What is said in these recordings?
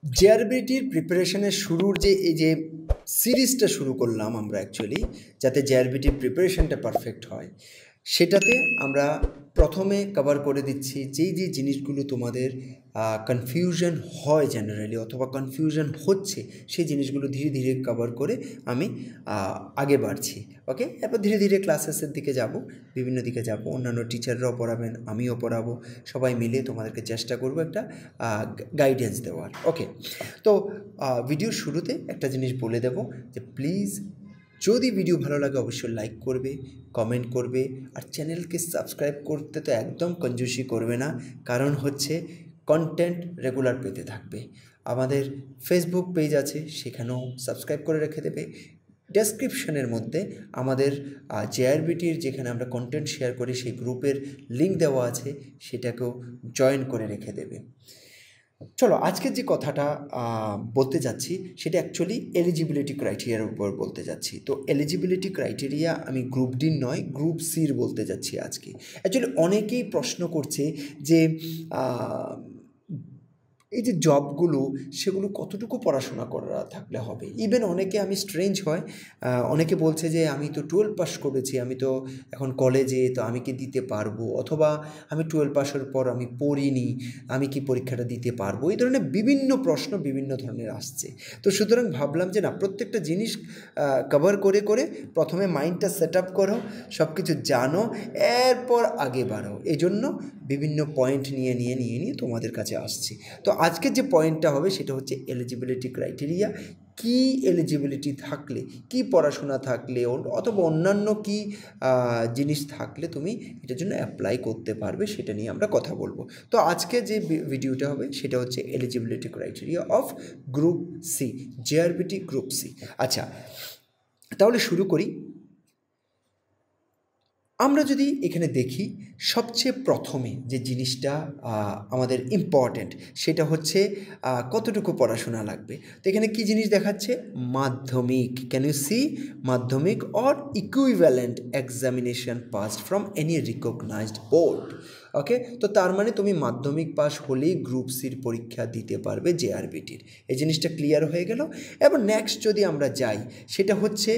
জেআরবিটির প্রিপারেশনের শুরুর এই যে সিরিজটা শুরু করলাম আমরা অ্যাকচুয়ালি, যাতে জেআরবিটির প্রিপারেশনটা পারফেক্ট হয়, সেটাতে আমরা প্রথমে কভার করে দিচ্ছি যেই জিনিসগুলো তোমাদের কনফিউশন হয় জেনারেলি অথবা কনফিউশন হচ্ছে, সেই জিনিসগুলো ধীরে ধীরে কভার করে আমি আগে বাড়ছি। ওকে, এরপর ধীরে ধীরে ক্লাসেসের দিকে যাব, বিভিন্ন দিকে যাব, অন্যান্য টিচাররাও পড়াবেন, আমিও পড়াবো, সবাই মিলে তোমাদেরকে চেষ্টা করব একটা গাইডেন্স দেওয়ার। ওকে, তো ভিডিওর শুরুতে একটা জিনিস বলে দেব যে প্লিজ যদি ভিডিও ভালো লাগে অবশ্যই লাইক করবে, কমেন্ট করবে, আর চ্যানেলকে সাবস্ক্রাইব করতে তো একদম কঞ্জুসি করবে না, কারণ হচ্ছে কন্টেন্ট রেগুলার পেতে থাকবে। আমাদের ফেসবুক পেজ আছে, সেখানেও সাবস্ক্রাইব করে রেখে দেবে। ডেসক্রিপশনের মধ্যে আমাদের জেআরবিটির যেখানে আমরা কন্টেন্ট শেয়ার করি সেই গ্রুপের লিঙ্ক দেওয়া আছে, সেটাকেও জয়েন করে রেখে দেবে। চলো, আজকের যে কথাটা বলতে যাচ্ছি সেটা অ্যাকচুয়ালি এলিজিবিলিটি ক্রাইটেরিয়ার উপর বলতে যাচ্ছি। তো এলিজিবিলিটি ক্রাইটেরিয়া আমি গ্রুপ ডির নয়, গ্রুপ সির বলতে যাচ্ছি আজকে। অ্যাকচুয়ালি অনেকেই প্রশ্ন করছে যে এই যে জবগুলো, সেগুলো কতটুকু পড়াশোনা করা থাকলে হবে। ইভেন অনেকে, আমি স্ট্রেঞ্জ হয়, অনেকে বলছে যে আমি তো 12 পাস করেছি, আমি তো এখন কলেজে, তো আমি কি দিতে পারবো, অথবা আমি 12 পাসের পর আমি পড়িনি, আমি কি পরীক্ষাটা দিতে পারবো। এই ধরনের বিভিন্ন প্রশ্ন বিভিন্ন ধরনের আসছে। তো সুতরাং ভাবলাম যে না, প্রত্যেকটা জিনিস কভার করে করে প্রথমে মাইন্ডটা সেট আপ করো, সব কিছু জানো, এরপর আগে বাড়ো। এই জন্য বিভিন্ন পয়েন্ট নিয়ে তোমাদের কাছে আসছি। তো আজকের যে পয়েন্টটা হবে সেটা হচ্ছে এলিজিবিলিটি ক্রাইটেরিয়া। কি এলিজিবিলিটি থাকলে, কি পড়াশোনা থাকলে, অথবা অন্যান্য কি জিনিস থাকলে তুমি এটার জন্য অ্যাপ্লাই করতে পারবে, সেটা নিয়ে আমরা কথা বলবো। তো আজকে যে ভিডিওটা হবে সেটা হচ্ছে eligibility criteria of group C, JRBT group C. আচ্ছা, তাহলে শুরু করি। আমরা যদি এখানে দেখি, সবচেয়ে প্রথমে যে জিনিসটা আমাদের ইম্পর্ট্যান্ট সেটা হচ্ছে কতটুকু পড়াশোনা লাগবে। তো এখানে কি জিনিস দেখাচ্ছে? Madhyamik. Can you see? Madhyamik or equivalent examination passed from any recognised board. Okay, তো তার মানে তুমি মাধ্যমিক পাস হলেই গ্রুপ সির পরীক্ষা দিতে পারবে জেআরবিটির। এই জিনিসটা ক্লিয়ার হয়ে গেল। এবার নেক্সট যদি আমরা যাই, সেটা হচ্ছে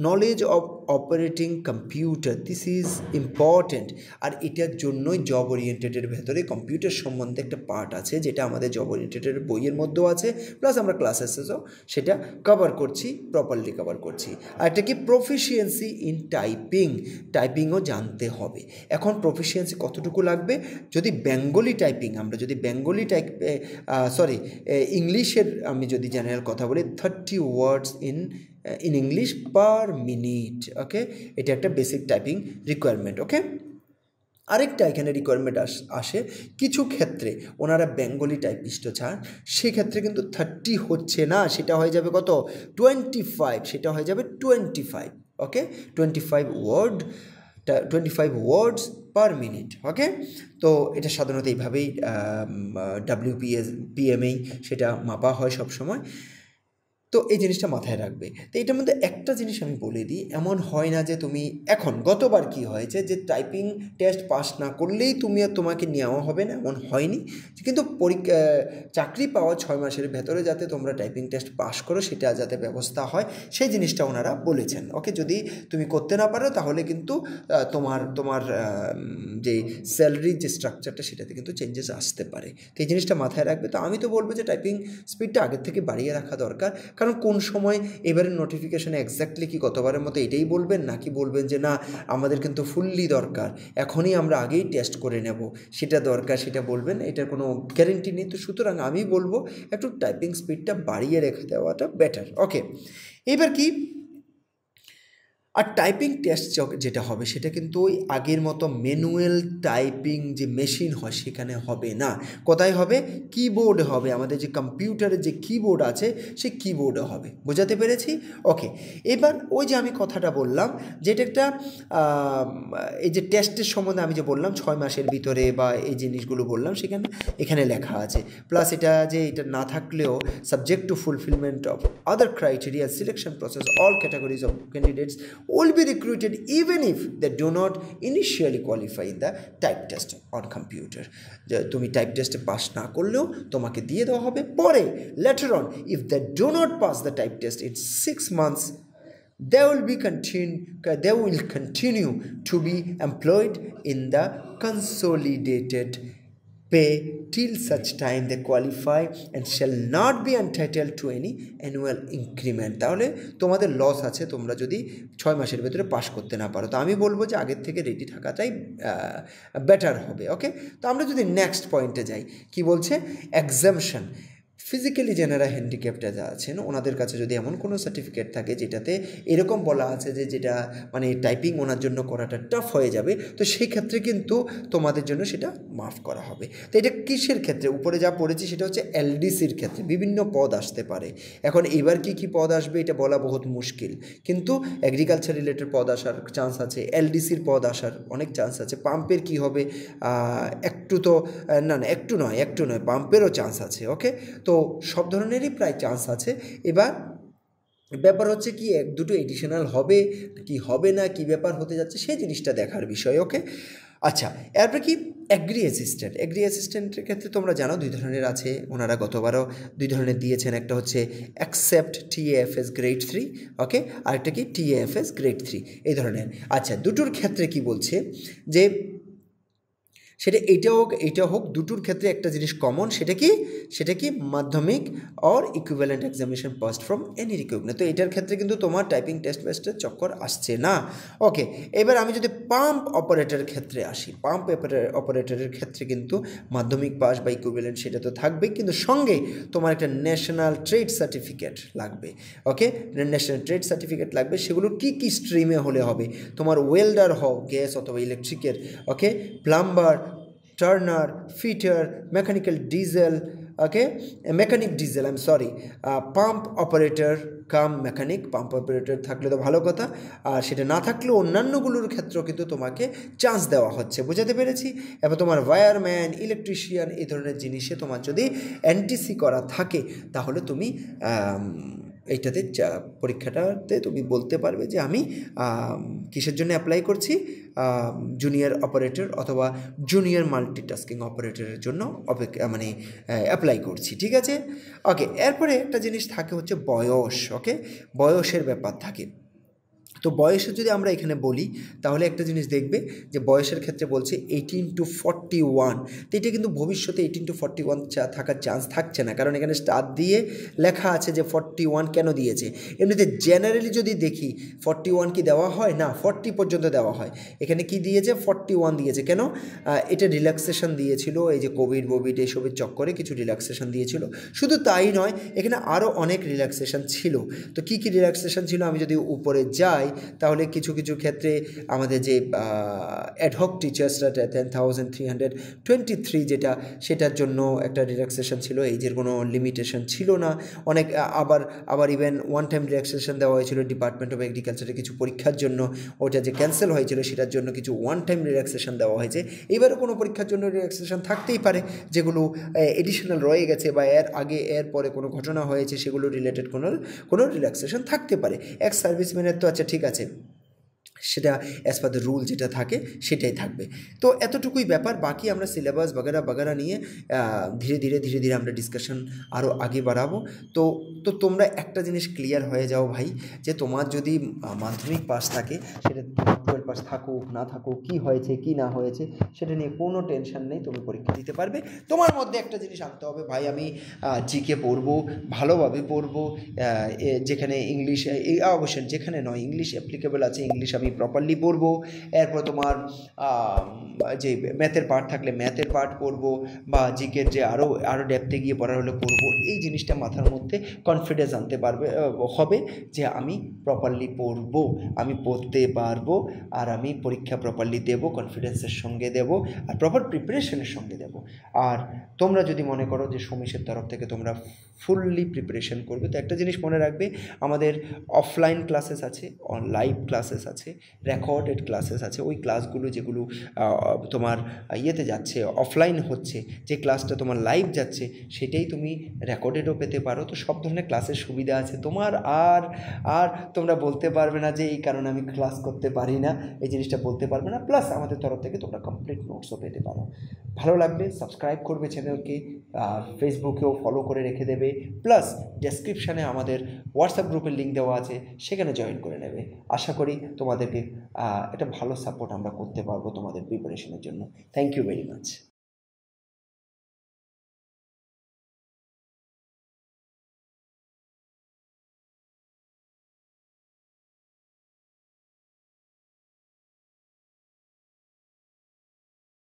knowledge of operating computer. This is important. আর এটার জন্যই জব ওরিয়েন্টেডের ভেতরে কম্পিউটার সম্বন্ধে একটা পার্ট আছে, যেটা আমাদের জব ওরিয়েন্টেডের বইয়ের মধ্যেও আছে, প্লাস আমরা ক্লাসেসেও সেটা কভার করছি, প্রপারলি কভার করছি। আর এটা কি? Proficiency in typing. টাইপিংও জানতে হবে। এখন প্রফিসিয়েন্সি কতটুকু লাগবে? যদি বেঙ্গলি টাইপিং, আমরা যদি বেঙ্গলি ইংলিশের আমি যদি জেনারেল কথা বলি, 30 words in English per minute. Okay, এটা একটা বেসিক টাইপিং রিকোয়ারমেন্ট। ওকে, আরেকটা এখানে রিকোয়ারমেন্ট আসে কিছু ক্ষেত্রে, ওনারা বেঙ্গলি টাইপিস্টও চান, সেক্ষেত্রে কিন্তু 30 হচ্ছে না, সেটা হয়ে যাবে কত? 25। সেটা হয়ে যাবে 25। ওকে, 25 ওয়ার্ডস পার মিনিট। ওকে, তো এটা সাধারণত এইভাবেই WPMA সেটা মাপা হয় সবসময়। তো এই জিনিসটা মাথায় রাখবে। তো এটার মধ্যে একটা জিনিস আমি বলে দিই, এমন হয় না যে তুমি এখন, গতবার কি হয়েছে যে টাইপিং টেস্ট পাস না করলেই তোমাকে নেওয়া হবে না, এমন হয়নি। কিন্তু চাকরি পাওয়া 6 মাসের ভেতরে যাতে তোমরা টাইপিং টেস্ট পাস করো, সেটা যাতে ব্যবস্থা হয়, সেই জিনিসটা ওনারা বলেছেন। ওকে, যদি তুমি করতে না পারো তাহলে কিন্তু তোমার যে স্যালারির যে স্ট্রাকচারটা, সেটাতে কিন্তু চেঞ্জেস আসতে পারে। তো এই জিনিসটা মাথায় রাখবে। তো আমি তো বলবো যে টাইপিং স্পিডটা আগের থেকে বাড়িয়ে রাখা দরকার, কারণ কোন সময় এবারের নোটিফিকেশানে এক্স্যাক্টলি কি গতবারের মতো এটাই বলবেন, নাকি বলবেন যে না আমাদের কিন্তু ফুললি দরকার, এখনই আমরা আগেই টেস্ট করে নেব, সেটা দরকার, সেটা বলবেন, এটার কোনো গ্যারেন্টি নেই। তো সুতরাং আমি বলবো একটু টাইপিং স্পিডটা বাড়িয়ে রেখে দেওয়াটা বেটার। ওকে, এবার কি, আর টাইপিং টেস্ট যেটা হবে সেটা কিন্তু ওই আগের মতো ম্যানুয়াল টাইপিং যে মেশিন হয় সেখানে হবে না। কোথায় হবে? কিবোর্ড হবে। আমাদের যে কম্পিউটারের যে কিবোর্ড আছে সেই কিবোর্ডে হবে। বোঝাতে পেরেছি? ওকে, এবার ওই যে আমি কথাটা বললাম, যেটা একটা এই যে টেস্টের সম্বন্ধে আমি যে বললাম 6 মাসের ভিতরে, বা এই জিনিসগুলো বললাম, এখানে লেখা আছে। প্লাস এটা না থাকলেও subject to fulfilment of other criteria selection process all categories of candidates will be recruited even if they do not initially qualify the type test on computer. তুমি টাইপ টেস্টে পাস না করলেও তোমাকে দিয়ে দেওয়া হবে পরে later on if they do not pass the type test in 6 months they will continue to be employed in the consolidated pay till such time they qualify and shall not be entitled to any annual increment. তাহলে তোমাদের loss আছে তোমরা যদি 6 মাসের ভেতরে pass করতে না পারো। তো আমি বলবো যে আগের থেকে রেডি থাকাটাই বেটার হবে। ওকে, তো আমরা যদি নেক্সট পয়েন্টে যাই, কি বলছে, এক্সামশন। ফিজিক্যালি যারা হ্যান্ডিক্যাপটা যা আছেন ওনাদের কাছে যদি এমন কোনো সার্টিফিকেট থাকে যেটাতে এরকম বলা আছে যে যেটা মানে টাইপিং ওনার জন্য করাটা টাফ হয়ে যাবে, তো সেই ক্ষেত্রে কিন্তু তোমাদের জন্য সেটা মাফ করা হবে। তো এটা কিসের ক্ষেত্রে? উপরে যা পড়েছি সেটা হচ্ছে এলডিসির ক্ষেত্রে বিভিন্ন পদ আসতে পারে। এখন এবার কি পদ আসবে এটা বলা বহুত মুশকিল, কিন্তু এগ্রিকালচার রিলেটেড পদ আসার চান্স আছে, এলডিসির পদ আসার অনেক চান্স আছে। পাম্পের কি হবে, একটু নয় পাম্পেরও চান্স আছে। ওকে, তো সব ধরনেরই প্রায় চান্স আছে। এবার ব্যাপার হচ্ছে কি এক দুটো এডিশনাল হবে কি হবে না, কি ব্যাপার হতে যাচ্ছে সেই জিনিসটা দেখার বিষয়। ওকে, আচ্ছা, এরপরে কি অ্যাগ্রি অ্যাসিস্ট্যান্টের ক্ষেত্রে তোমরা জানো 2 ধরনের আছে, ওনারা গতবারও 2 ধরনের দিয়েছেন। একটা হচ্ছে অ্যাকসেপ্ট TAFS গ্রেড 3, ওকে, আরেকটা কি TAFS গ্রেড 3 এই ধরনের। আচ্ছা, দুটোর ক্ষেত্রে কি বলছে যে সেটা এইটা হোক দুটোর ক্ষেত্রে একটা জিনিস কমন, সেটা কি Madhyamik or equivalent examination passed from any recognized. তো এটার ক্ষেত্রে কিন্তু তোমার টাইপিং টেস্ট বেস্টের চক্কর আসছে না। ওকে, এবার আমি যদি পাম্প অপারেটরের ক্ষেত্রে আসি, পাম্প অপারেটরের ক্ষেত্রে কিন্তু মাধ্যমিক পাস বা ইকুইভ্যালেন্ট সেটা তো থাকবেই, কিন্তু সঙ্গে তোমার একটা ন্যাশনাল ট্রেড সার্টিফিকেট লাগবে। ওকে, ন্যাশনাল ট্রেড সার্টিফিকেট লাগবে। সেগুলো কি স্ট্রিমে হলে হবে? তোমার ওয়েল্ডার হও গ্যাস অথবা ইলেকট্রিকের, okay, plumber, turner, fitter, mechanic diesel, pump operator cum mechanic. Pump operator থাকলে তো ভালো কথা, আর সেটা না থাকলেও অন্যান্যগুলোর ক্ষেত্রেও কিন্তু তোমাকে চান্স দেওয়া হচ্ছে। বুঝাতে পেরেছি? এবার তোমার ওয়্যারম্যান, ইলেকট্রিশিয়ান এই ধরনের জিনিসে তোমার যদি এনটিসি করা থাকে তাহলে তুমি এইটাতে পরীক্ষাটাতে তুমি বলতে পারবে যে আমি কিসের জন্য অ্যাপ্লাই করছি, জুনিয়র অপারেটর অথবা জুনিয়র মাল্টিটাস্কিং অপারেটরের জন্য অ্যাপ্লাই করছি। ঠিক আছে, ওকে। এরপরে একটা জিনিস থাকে হচ্ছে বয়স। ওকে, বয়সের ব্যাপার থাকে। তো বয়সে যদি আমরা এখানে বলি তাহলে একটা জিনিস দেখবে যে বয়সের ক্ষেত্রে বলছে 18 to 41। তো এটা কিন্তু ভবিষ্যতে 18 to 41 থাকার চান্স থাকছে না, কারণ এখানে স্টার দিয়ে লেখা আছে যে 41 কেন দিয়েছে। এমনিতে জেনারেলি যদি দেখি 41 কি দেওয়া হয় না, 40 পর্যন্ত দেওয়া হয়। এখানে কি দিয়েছে? 41 দিয়েছে। কেন? এটা রিল্যাক্সেশন দিয়েছিল, এই যে কোভিড এইসবের চক্করে কিছু রিল্যাক্সেশন দিয়েছিল। শুধু তাই নয়, এখানে আরও অনেক রিল্যাক্সেশন ছিল। তো কি রিল্যাক্সেশন ছিল আমি যদি উপরে যাই তাহলে কিছু ক্ষেত্রে আমাদের যে অ্যাডহক টিচার্সরা 10,323 সেটার জন্য একটা রিল্যাক্সেশন ছিল, এইজের কোনো লিমিটেশন ছিল না। অনেক আবার ইভেন ওয়ান টাইম রিল্যাক্সেশন দেওয়া হয়েছিল ডিপার্টমেন্ট অফ এগ্রিকালচারের কিছু পরীক্ষার জন্য, ওটা যে ক্যান্সেল হয়েছিল সেটার জন্য কিছু ওয়ান টাইম রিল্যাক্সেশন দেওয়া হয়েছে। এবারও কোনো পরীক্ষার জন্য রিল্যাক্সেশন থাকতেই পারে যেগুলো এডিশনাল রয়ে গেছে বা এর আগে এর পরে কোনো ঘটনা হয়েছে সেগুলো রিলেটেড কোনো রিল্যাক্সেশন থাকতে পারে। এক্স সার্ভিসম্যানের তো আচ্ছা ঠিক আছে, সেটা অ্যাজ পার দ্য রুল যেটা থাকে সেটাই থাকবে। তো এতটুকুই ব্যাপার। বাকি আমরা সিলেবাস বাগারা নিয়ে ধীরে ধীরে আমরা ডিসকাশন আরও আগে বাড়াবো। তো তোমরা একটা জিনিস ক্লিয়ার হয়ে যাও ভাই, যে তোমার যদি মাধ্যমিক পাস থাকে, সেটা 12 পাস থাকুক না থাকুক, কি হয়েছে কি না হয়েছে সেটা নিয়ে কোনো টেনশন নেই, তুমি পরীক্ষা দিতে পারবে। তোমার মধ্যে একটা জিনিস আনতে হবে, ভাই আমি জিকে পড়বো, ভালোভাবে পড়বো, যেখানে ইংলিশ অবশ্যই যেখানে নয় ইংলিশ অ্যাপ্লিকেবল আছে ইংলিশ আমি প্রপারলি পড়বো। এরপর তোমার যে ম্যাথের পার্ট থাকলে ম্যাথের পার্ট পড়বো, বা জিকের যে আরও ডেপথে গিয়ে পড়ার হলে পড়বো। এই জিনিসটা মাথার মধ্যে কনফিডেন্স আনতে হবে যে আমি প্রপারলি পড়বো, আমি পড়তে পারবো, আর আমি পরীক্ষা প্রপারলি দেবো, কনফিডেন্সের সঙ্গে দেবো, আর প্রপার প্রিপারেশনের সঙ্গে দেবো। আর তোমরা যদি মনে করো যে সমীশের তরফ থেকে তোমরা ফুললি প্রিপারেশন করবে, তো একটা জিনিস মনে রাখবে, আমাদের অফলাইন ক্লাসেস আছে, লাইভ ক্লাসেস আছে, রেকর্ডেড ক্লাসেস আছে, ওই ক্লাসগুলো যেগুলো তোমার ইয়েতে যাচ্ছে, অফলাইন হচ্ছে, যে ক্লাসটা তোমার লাইভ যাচ্ছে সেটাই তুমি রেকর্ডেডও পেতে পারো। তো সব ধরনের ক্লাসের সুবিধা আছে তোমার। আর আর তোমরা বলতে পারবে না যে এই কারণে আমি ক্লাস করতে পারি না, এই জিনিসটা বলতে পারবে না। প্লাস আমাদের তরফ থেকে তোমরা কমপ্লিট নোটসও পেতে পারো। ভালো লাগলে সাবস্ক্রাইব করবে চ্যানেলকে, ফেসবুকেও ফলো করে রেখে দেবে, প্লাস ডেসক্রিপশানে আমাদের হোয়াটসঅ্যাপ গ্রুপের লিঙ্ক দেওয়া আছে, সেখানে জয়েন করে নেবে। আশা করি তোমাদেরকে একটা ভালো সাপোর্ট আমরা করতে পারবো তোমাদের প্রিপারেশনের জন্য। Thank you very much.